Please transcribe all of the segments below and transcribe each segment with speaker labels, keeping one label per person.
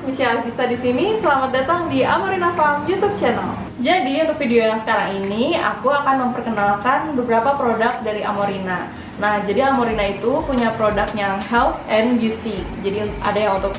Speaker 1: Misha Aziza di sini. Selamat datang di Amorina Farm YouTube channel. Jadi untuk video yang sekarang ini, aku akan memperkenalkan beberapa produk dari Amorina. Nah, jadi Amorina itu punya produk yang health and beauty. Jadi ada yang untuk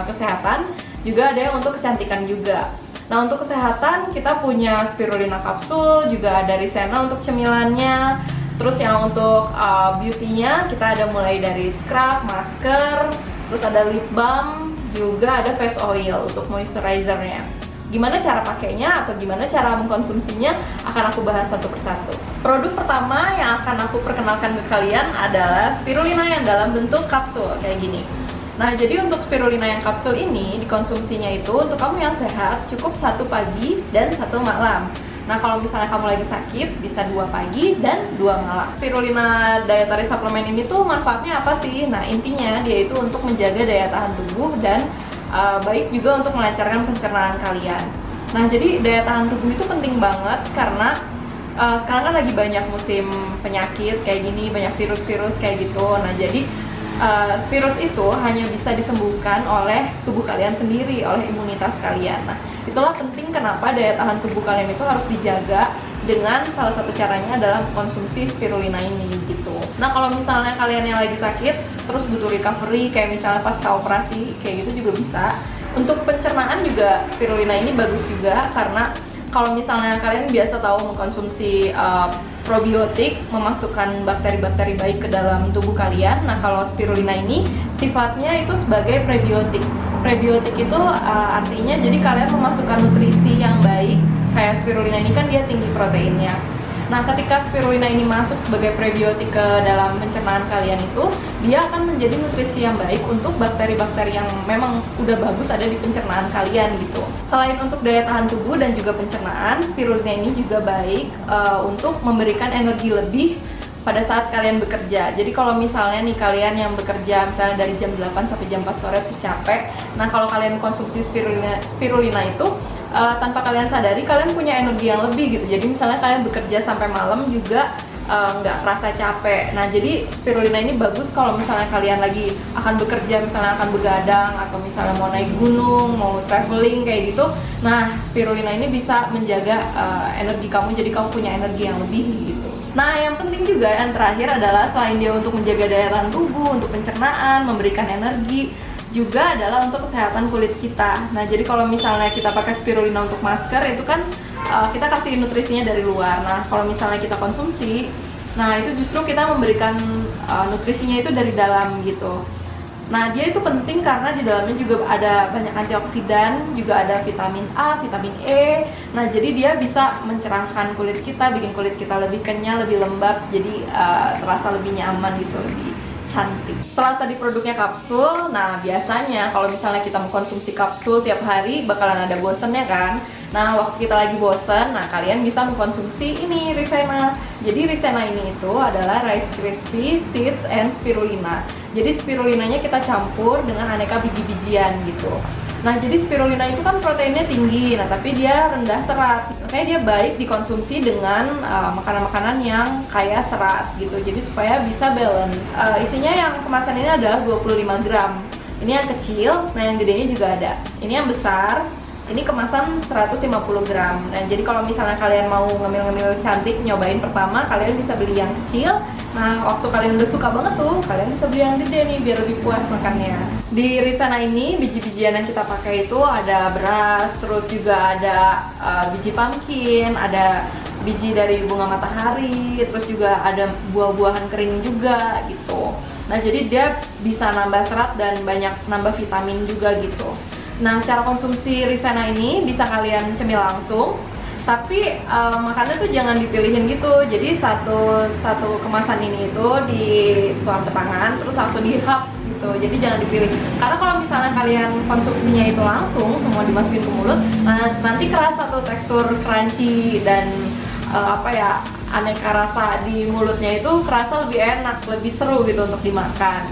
Speaker 1: kesehatan, juga ada yang untuk kecantikan juga. Nah, untuk kesehatan kita punya spirulina kapsul, juga ada Risena untuk cemilannya. Terus yang untuk beauty-nya kita ada mulai dari scrub, masker, terus ada lip balm, juga ada face oil untuk moisturizer-nya. Gimana cara pakainya atau gimana cara mengkonsumsinya akan aku bahas satu persatu. Produk pertama yang akan aku perkenalkan ke kalian adalah spirulina yang dalam bentuk kapsul kayak gini. Nah, jadi untuk spirulina yang kapsul ini dikonsumsinya itu untuk kamu yang sehat cukup 1 pagi dan 1 malam. Nah, kalau misalnya kamu lagi sakit bisa 2 pagi dan 2 malam. Spirulina dietary supplement ini tuh manfaatnya apa sih? Nah, intinya dia itu untuk menjaga daya tahan tubuh dan baik juga untuk melancarkan pencernaan kalian. Nah, jadi daya tahan tubuh itu penting banget karena sekarang kan lagi banyak musim penyakit kayak gini, banyak virus-virus kayak gitu. Nah, jadi virus itu hanya bisa disembuhkan oleh tubuh kalian sendiri, oleh imunitas kalian. Nah, itulah penting kenapa daya tahan tubuh kalian itu harus dijaga dengan salah satu caranya adalah konsumsi spirulina ini gitu. Nah, kalau misalnya kalian yang lagi sakit terus butuh recovery kayak misalnya pasca operasi kayak gitu juga bisa. Untuk pencernaan juga spirulina ini bagus juga karena kalau misalnya kalian biasa tahu mengkonsumsi probiotik, memasukkan bakteri-bakteri baik ke dalam tubuh kalian. Nah, kalau spirulina ini sifatnya itu sebagai prebiotik. Prebiotik itu artinya jadi kalian memasukkan nutrisi yang baik. Kayak spirulina ini kan dia tinggi proteinnya. Nah, ketika spirulina ini masuk sebagai prebiotik ke dalam pencernaan kalian itu, dia akan menjadi nutrisi yang baik untuk bakteri-bakteri yang memang udah bagus ada di pencernaan kalian gitu. Selain untuk daya tahan tubuh dan juga pencernaan, spirulina ini juga baik untuk memberikan energi lebih pada saat kalian bekerja. Jadi kalau misalnya nih kalian yang bekerja misalnya dari jam 8 sampai jam 4 sore terus capek, nah kalau kalian konsumsi spirulina itu tanpa kalian sadari kalian punya energi yang lebih gitu. Jadi misalnya kalian bekerja sampai malam juga nggak kerasa capek. Nah, jadi spirulina ini bagus kalau misalnya kalian lagi akan bekerja, misalnya akan begadang atau misalnya mau naik gunung, mau traveling kayak gitu. Nah, spirulina ini bisa menjaga energi kamu, jadi kamu punya energi yang lebih gitu. Nah, yang penting juga yang terakhir adalah selain dia untuk menjaga daya tahan tubuh, untuk pencernaan, memberikan energi, juga adalah untuk kesehatan kulit kita. Nah, jadi kalau misalnya kita pakai spirulina untuk masker itu kan kita kasih nutrisinya dari luar. Nah, kalau misalnya kita konsumsi, nah itu justru kita memberikan nutrisinya itu dari dalam gitu. Nah, dia itu penting karena di dalamnya juga ada banyak antioksidan, juga ada vitamin A, vitamin E. Nah, jadi dia bisa mencerahkan kulit kita, bikin kulit kita lebih kenyal, lebih lembab, jadi terasa lebih nyaman gitu, lebih cantik. Setelah tadi produknya kapsul, nah biasanya kalau misalnya kita mengkonsumsi kapsul tiap hari bakalan ada bosennya kan. Nah, waktu kita lagi bosen, nah kalian bisa mengkonsumsi ini Risena. Jadi Risena ini itu adalah Rice Krispies Seeds and Spirulina. Jadi spirulinanya kita campur dengan aneka biji-bijian gitu. Nah, jadi spirulina itu kan proteinnya tinggi, nah tapi dia rendah serat. Makanya dia baik dikonsumsi dengan makanan-makanan yang kaya serat gitu. Jadi supaya bisa balance. Isinya yang kemasan ini adalah 25 gram. Ini yang kecil, nah yang gedenya juga ada. Ini yang besar. Ini kemasan 150 gram. Nah, jadi kalau misalnya kalian mau ngemil-ngemil cantik, nyobain pertama, kalian bisa beli yang kecil. Nah, waktu kalian udah suka banget tuh, kalian bisa beli yang gede nih, biar lebih puas makannya. Di Risena ini, biji-bijian yang kita pakai itu ada beras, terus juga ada biji pumpkin, ada biji dari bunga matahari, terus juga ada buah-buahan kering juga gitu. Nah, jadi dia bisa nambah serat dan banyak nambah vitamin juga gitu. Nah, cara konsumsi Risena ini bisa kalian cemil langsung, tapi makannya tuh jangan dipilihin gitu. Jadi satu kemasan ini itu dituang ke tangan, terus langsung dihap gitu. Jadi jangan dipilih. Karena kalau misalnya kalian konsumsinya itu langsung, semua dimasukin ke mulut, nah, nanti kerasa tuh tekstur crunchy dan aneka rasa di mulutnya itu kerasa lebih enak, lebih seru gitu untuk dimakan.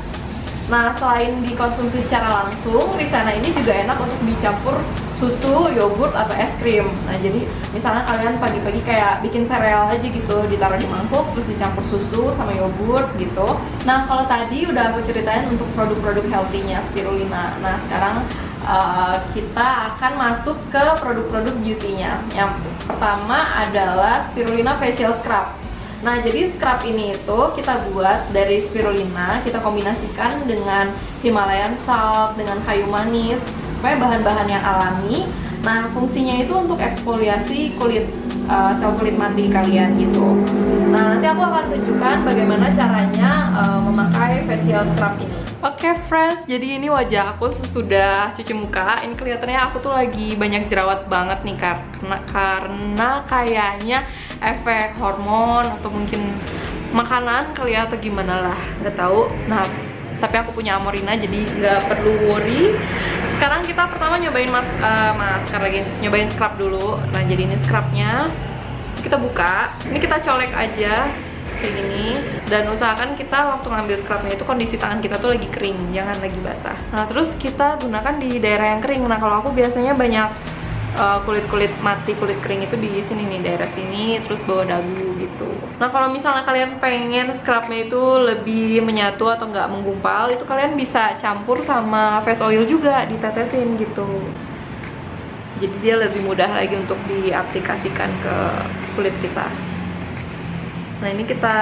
Speaker 1: Nah, selain dikonsumsi secara langsung, Risena ini juga enak untuk dicampur susu, yogurt, atau es krim. Nah, jadi misalnya kalian pagi-pagi kayak bikin sereal aja gitu, ditaruh di mangkuk, terus dicampur susu sama yogurt gitu. Nah, kalau tadi udah aku ceritain untuk produk-produk healthy-nya spirulina. Nah, sekarang kita akan masuk ke produk-produk beauty-nya. Yang pertama adalah Spirulina Facial Scrub. Nah, jadi scrub ini itu kita buat dari spirulina, kita kombinasikan dengan Himalayan salt, dengan kayu manis, pokoknya bahan-bahan yang alami. Nah, fungsinya itu untuk eksfoliasi kulit, sel kulit mati kalian gitu. Nah, nanti aku akan tunjukkan bagaimana caranya memakai facial scrub ini. Oke friends, jadi ini wajah aku sesudah cuci muka. Ini kelihatannya aku tuh lagi banyak jerawat banget nih, karena kayaknya efek hormon atau mungkin makanan kali ya, atau gimana lah, nggak tahu. Nah, tapi aku punya Amorina jadi nggak perlu worry. Sekarang kita pertama nyobain masker lagi, nyobain scrub dulu. Nah, jadi ini scrubnya kita buka, ini kita colek aja kayak gini, dan usahakan kita waktu ngambil scrubnya itu kondisi tangan kita tuh lagi kering, jangan lagi basah. Nah, terus kita gunakan di daerah yang kering. Nah, kalau aku biasanya banyak kulit mati, kulit kering itu di sini nih, daerah sini, terus bawah dagu gitu. Nah, kalau misalnya kalian pengen scrubnya itu lebih menyatu atau nggak menggumpal, itu kalian bisa campur sama face oil juga, ditetesin gitu. Jadi dia lebih mudah lagi untuk diaplikasikan ke kulit kita. Nah, ini kita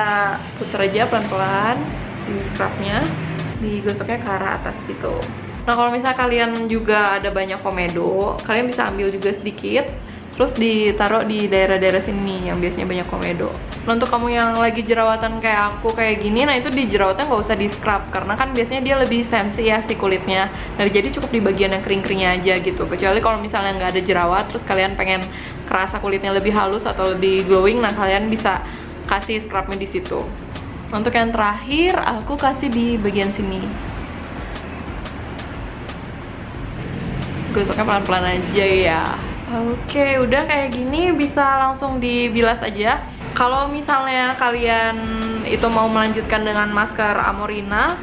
Speaker 1: putar aja pelan-pelan si scrubnya, digosoknya ke arah atas gitu. Nah, kalau misalnya kalian juga ada banyak komedo, kalian bisa ambil juga sedikit, terus ditaruh di daerah-daerah sini yang biasanya banyak komedo. Nah, untuk kamu yang lagi jerawatan kayak aku kayak gini, nah itu di jerawatnya nggak usah di scrub, karena kan biasanya dia lebih sensi ya si kulitnya. Nah, jadi cukup di bagian yang kering-keringnya aja gitu. Kecuali kalau misalnya nggak ada jerawat, terus kalian pengen kerasa kulitnya lebih halus atau lebih glowing, nah kalian bisa kasih scrubnya di situ. Untuk yang terakhir, aku kasih di bagian sini. Gosoknya pelan-pelan aja ya. Oke, udah kayak gini bisa langsung dibilas aja. Kalau misalnya kalian itu mau melanjutkan dengan masker Amorina,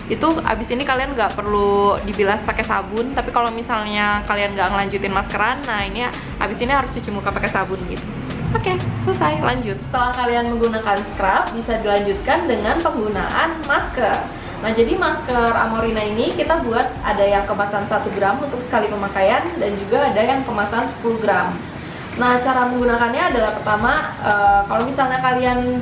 Speaker 1: itu abis ini kalian nggak perlu dibilas pakai sabun. Tapi kalau misalnya kalian nggak ngelanjutin maskeran, nah ini abis ini harus cuci muka pakai sabun gitu. Oke, selesai, lanjut. Setelah kalian menggunakan scrub, bisa dilanjutkan dengan penggunaan masker. Nah, jadi masker Amorina ini kita buat ada yang kemasan 1 gram untuk sekali pemakaian, dan juga ada yang kemasan 10 gram. Nah, cara menggunakannya adalah pertama, kalau misalnya kalian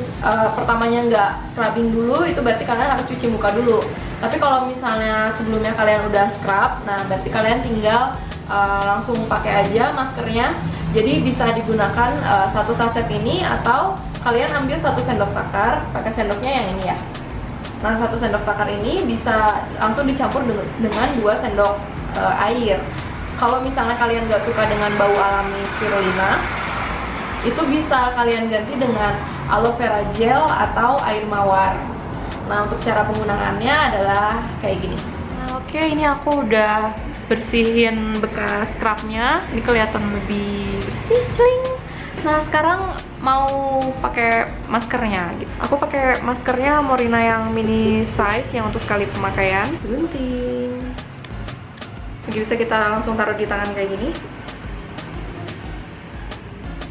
Speaker 1: pertamanya nggak scrubbing dulu, itu berarti kalian harus cuci muka dulu. Tapi kalau misalnya sebelumnya kalian udah scrub, nah berarti kalian tinggal langsung pakai aja maskernya. Jadi bisa digunakan 1 saset ini, atau kalian ambil 1 sendok takar, pakai sendoknya yang ini ya. Nah, 1 sendok takar ini bisa langsung dicampur dengan 2 sendok air. Kalau misalnya kalian nggak suka dengan bau alami spirulina, itu bisa kalian ganti dengan aloe vera gel atau air mawar. Nah, untuk cara penggunaannya adalah kayak gini. Nah, oke, ini aku udah bersihin bekas scrubnya. Ini kelihatan lebih bersih, celing. Nah, sekarang mau pakai maskernya gitu. Aku pakai maskernya Amorina yang mini size yang untuk sekali pemakaian. Gunting. Jadi bisa kita langsung taruh di tangan kayak gini.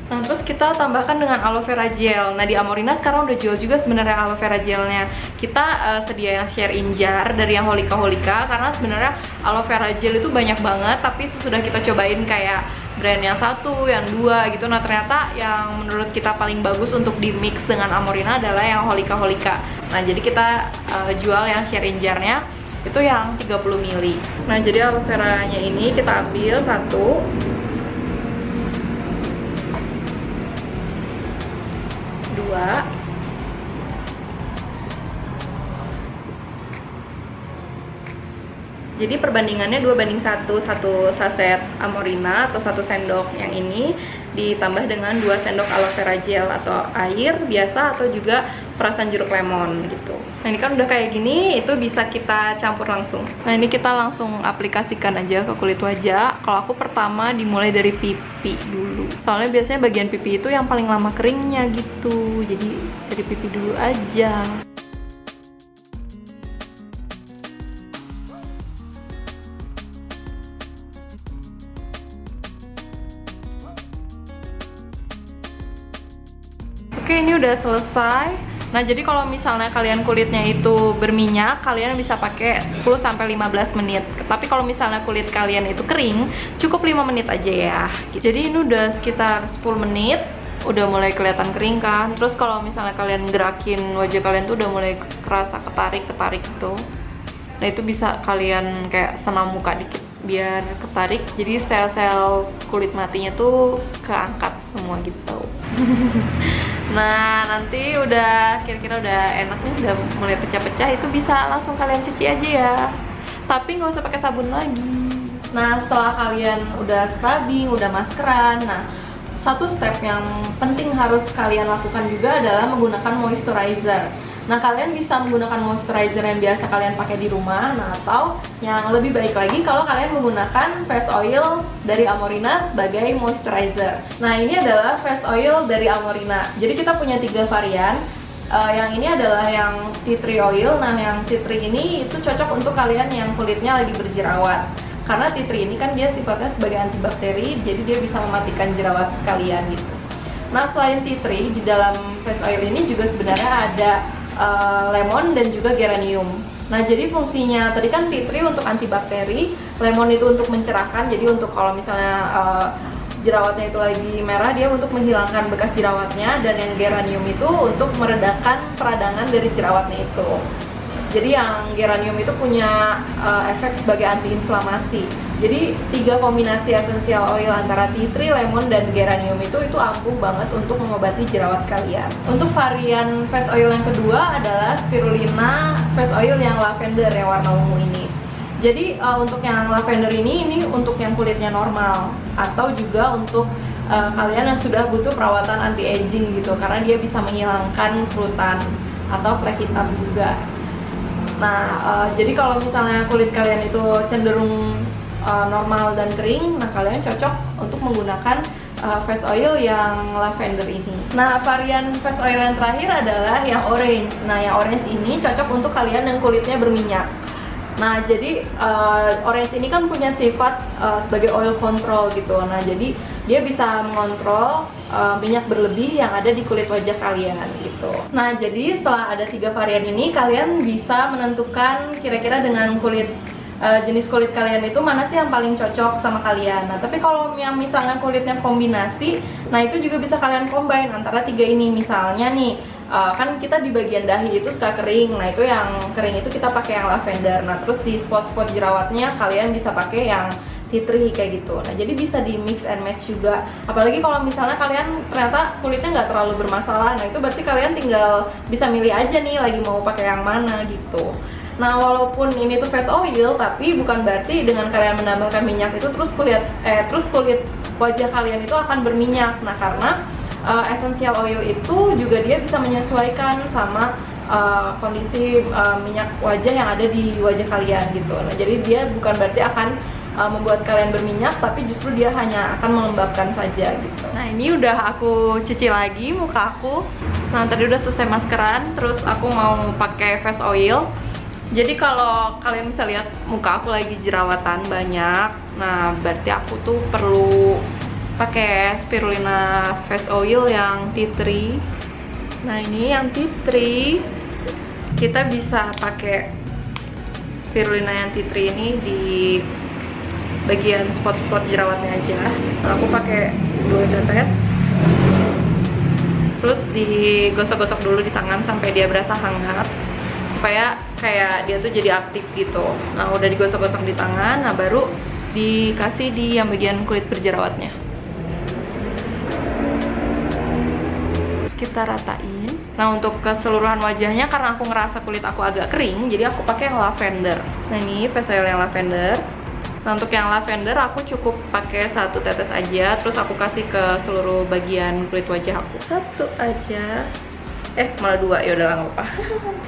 Speaker 1: Nah, terus kita tambahkan dengan aloe vera gel. Nah, di Amorina sekarang udah jual juga sebenarnya aloe vera gelnya. Kita sedia yang share in jar dari yang Holika, karena sebenarnya aloe vera gel itu banyak banget, tapi sesudah kita cobain kayak brand yang 1, yang 2 gitu, nah ternyata yang menurut kita paling bagus untuk di mix dengan Amorina adalah yang Holika. Nah, jadi kita jual yang share in jarnya itu yang 30 ml. Nah, jadi aloe veranya ini kita ambil 1, 2, jadi perbandingannya 2:1, 1 saset Amorina atau 1 sendok yang ini ditambah dengan 2 sendok aloe vera gel atau air biasa, atau juga perasan jeruk lemon gitu. Nah, ini kan udah kayak gini, itu bisa kita campur langsung. Nah, ini kita langsung aplikasikan aja ke kulit wajah. Kalau aku pertama dimulai dari pipi dulu, soalnya biasanya bagian pipi itu yang paling lama keringnya gitu, jadi dari pipi dulu aja. Oke, ini udah selesai. Nah, jadi kalau misalnya kalian kulitnya itu berminyak, kalian bisa pakai 10-15 menit. Tapi kalau misalnya kulit kalian itu kering, cukup 5 menit aja ya. Jadi ini udah sekitar 10 menit, udah mulai kelihatan kering kan. Terus kalau misalnya kalian gerakin wajah kalian tuh udah mulai kerasa ketarik gitu. Nah, itu bisa kalian kayak senam muka dikit biar ketarik, jadi sel-sel kulit matinya tuh keangkat semua gitu. Nah, nanti udah kira-kira udah enak nih, udah mulai pecah-pecah, itu bisa langsung kalian cuci aja ya, tapi nggak usah pakai sabun lagi. Nah, setelah kalian udah scrubbing, udah maskeran, nah satu step yang penting harus kalian lakukan juga adalah menggunakan moisturizer. Nah, kalian bisa menggunakan moisturizer yang biasa kalian pakai di rumah, nah atau yang lebih baik lagi kalau kalian menggunakan face oil dari Amorina sebagai moisturizer. Nah, ini adalah face oil dari Amorina. Jadi kita punya 3 varian. Yang ini adalah yang tea tree oil. Nah, yang tea tree ini itu cocok untuk kalian yang kulitnya lagi berjerawat. Karena tea tree ini kan dia sifatnya sebagai antibakteri, jadi dia bisa mematikan jerawat kalian gitu. Nah, selain tea tree, di dalam face oil ini juga sebenarnya ada lemon dan juga geranium. Nah, jadi fungsinya tadi kan tea tree untuk antibakteri, lemon itu untuk mencerahkan. Jadi untuk kalau misalnya jerawatnya itu lagi merah, dia untuk menghilangkan bekas jerawatnya, dan yang geranium itu untuk meredakan peradangan dari jerawatnya itu. Jadi yang geranium itu punya efek sebagai antiinflamasi. Jadi 3 kombinasi esensial oil antara tea tree, lemon, dan geranium itu ampuh banget untuk mengobati jerawat kalian. Untuk varian face oil yang kedua adalah spirulina face oil yang lavender yang warna ungu ini. Jadi untuk yang lavender ini untuk yang kulitnya normal, atau juga untuk kalian yang sudah butuh perawatan anti aging gitu, karena dia bisa menghilangkan kerutan atau flek hitam juga. Nah, jadi kalau misalnya kulit kalian itu cenderung normal dan kering, nah kalian cocok untuk menggunakan face oil yang lavender ini. Nah, varian face oil yang terakhir adalah yang orange. Nah, yang orange ini cocok untuk kalian yang kulitnya berminyak. Nah, jadi orange ini kan punya sifat sebagai oil control gitu. Nah, jadi dia bisa mengontrol minyak berlebih yang ada di kulit wajah kalian gitu. Nah, jadi setelah ada 3 varian ini, kalian bisa menentukan kira-kira dengan jenis kulit kalian itu mana sih yang paling cocok sama kalian. Nah, tapi kalau yang misalnya kulitnya kombinasi, nah itu juga bisa kalian combine antara 3 ini. Misalnya nih, kan kita di bagian dahi itu suka kering, nah itu yang kering itu kita pakai yang lavender. Nah, terus di spot-spot jerawatnya kalian bisa pakai yang tea tree kayak gitu. Nah, jadi bisa di mix and match juga. Apalagi kalau misalnya kalian ternyata kulitnya nggak terlalu bermasalah, nah itu berarti kalian tinggal bisa milih aja nih lagi mau pakai yang mana gitu. Nah, walaupun ini tuh face oil, tapi bukan berarti dengan kalian menambahkan minyak itu terus kulit wajah kalian itu akan berminyak. Nah, karena essential oil itu juga dia bisa menyesuaikan sama kondisi minyak wajah yang ada di wajah kalian gitu. Nah, jadi dia bukan berarti akan membuat kalian berminyak, tapi justru dia hanya akan melembabkan saja gitu. Nah, ini udah aku cuci lagi muka aku. Nah, tadi udah selesai maskeran, terus aku mau pakai face oil. Jadi kalau kalian bisa lihat muka aku lagi jerawatan banyak, nah berarti aku tuh perlu pakai spirulina face oil yang tea tree. Nah, ini yang tea tree, kita bisa pakai spirulina yang tea tree ini di bagian spot-spot jerawatnya aja. Nah, aku pakai 2 tetes, terus digosok-gosok dulu di tangan sampai dia berasa hangat, supaya kayak dia tuh jadi aktif gitu. Nah, udah digosok-gosok di tangan, nah baru dikasih di yang bagian kulit berjerawatnya. Kita ratain. Nah, untuk keseluruhan wajahnya, karena aku ngerasa kulit aku agak kering, jadi aku pakai yang lavender. Nah, ini face oil yang lavender. Nah, untuk yang lavender aku cukup pakai 1 tetes aja, terus aku kasih ke seluruh bagian kulit wajah aku. 1 aja. Malah 2, ya udah nggak apa-apa.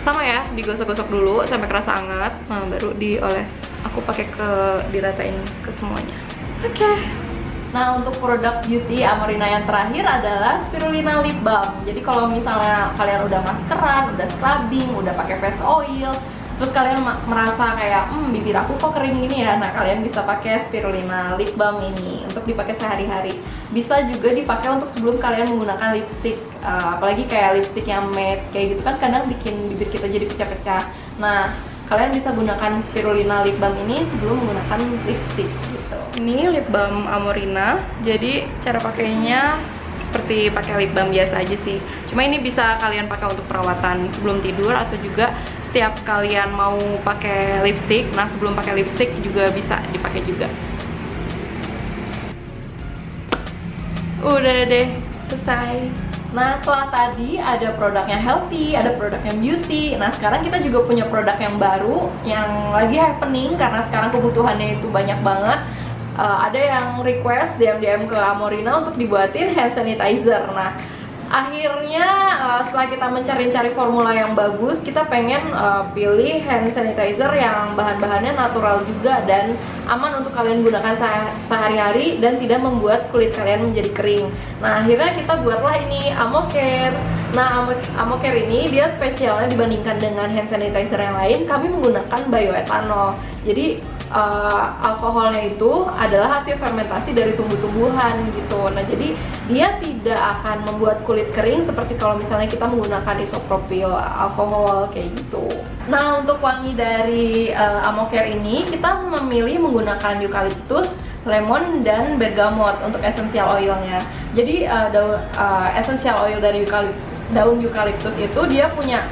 Speaker 1: Sama ya, digosok-gosok dulu sampai kerasa hangat. Nah, baru dioles. Aku pakai diratain ke semuanya. Oke. Nah, untuk produk beauty Amorina yang terakhir adalah spirulina lip balm. Jadi kalau misalnya kalian udah maskeran, udah scrubbing, udah pakai face oil, terus kalian merasa kayak bibir aku kok kering gini ya, nah kalian bisa pakai spirulina lip balm ini untuk dipakai sehari-hari. Bisa juga dipakai untuk sebelum kalian menggunakan lipstick, apalagi kayak lipstick yang matte kayak gitu kan kadang bikin bibir kita jadi pecah-pecah. Nah, kalian bisa gunakan spirulina lip balm ini sebelum menggunakan lipstick gitu. Ini lip balm Amorina, jadi cara pakainya seperti pakai lip balm biasa aja sih. Cuma ini bisa kalian pakai untuk perawatan sebelum tidur atau juga setiap kalian mau pakai lipstick. Nah, sebelum pakai lipstick juga bisa dipakai juga. Udah deh, selesai. Nah, setelah tadi ada produknya healthy, ada produknya beauty. Nah, sekarang kita juga punya produk yang baru yang lagi happening karena sekarang kebutuhannya itu banyak banget. Ada yang request DM ke Amorina untuk dibuatin hand sanitizer. Nah, akhirnya setelah kita mencari formula yang bagus, kita pengen pilih hand sanitizer yang bahan-bahannya natural juga dan aman untuk kalian gunakan sehari-hari dan tidak membuat kulit kalian menjadi kering. Nah, akhirnya kita buatlah ini Amocare. Nah, Amocare ini dia spesialnya dibandingkan dengan hand sanitizer yang lain, kami menggunakan bioetanol. Jadi alkoholnya itu adalah hasil fermentasi dari tumbuh-tumbuhan gitu. Nah, jadi dia tidak akan membuat kulit kering seperti kalau misalnya kita menggunakan isopropil alkohol kayak gitu. Nah, untuk wangi dari Amocare ini kita memilih menggunakan eukaliptus, lemon, dan bergamot untuk essential oilnya. Jadi essential oil dari daun eukaliptus itu dia punya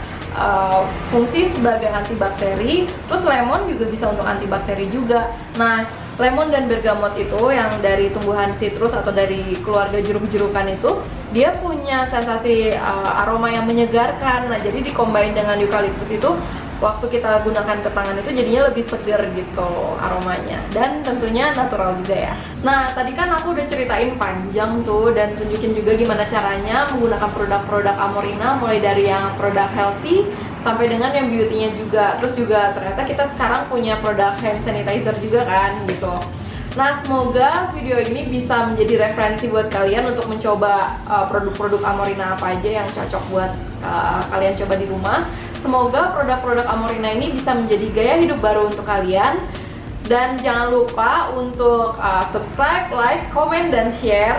Speaker 1: fungsi sebagai antibakteri, terus lemon juga bisa untuk antibakteri juga. Nah, lemon dan bergamot itu yang dari tumbuhan citrus atau dari keluarga jeruk-jerukan itu dia punya sensasi aroma yang menyegarkan. Nah, jadi dikombin dengan eukaliptus itu waktu kita gunakan ke tangan itu jadinya lebih segar gitu aromanya, dan tentunya natural juga ya. Nah, tadi kan aku udah ceritain panjang tuh dan tunjukin juga gimana caranya menggunakan produk-produk Amorina, mulai dari yang produk healthy sampai dengan yang beauty-nya juga. Terus juga ternyata kita sekarang punya produk hand sanitizer juga kan gitu. Nah, semoga video ini bisa menjadi referensi buat kalian untuk mencoba produk-produk Amorina apa aja yang cocok buat kalian coba di rumah. Semoga produk-produk Amorina ini bisa menjadi gaya hidup baru untuk kalian. Dan jangan lupa untuk subscribe, like, komen, dan share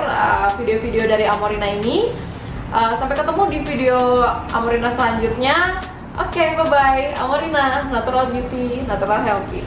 Speaker 1: video-video dari Amorina ini. Sampai ketemu di video Amorina selanjutnya. Oke, bye-bye. Amorina, natural beauty, natural healthy.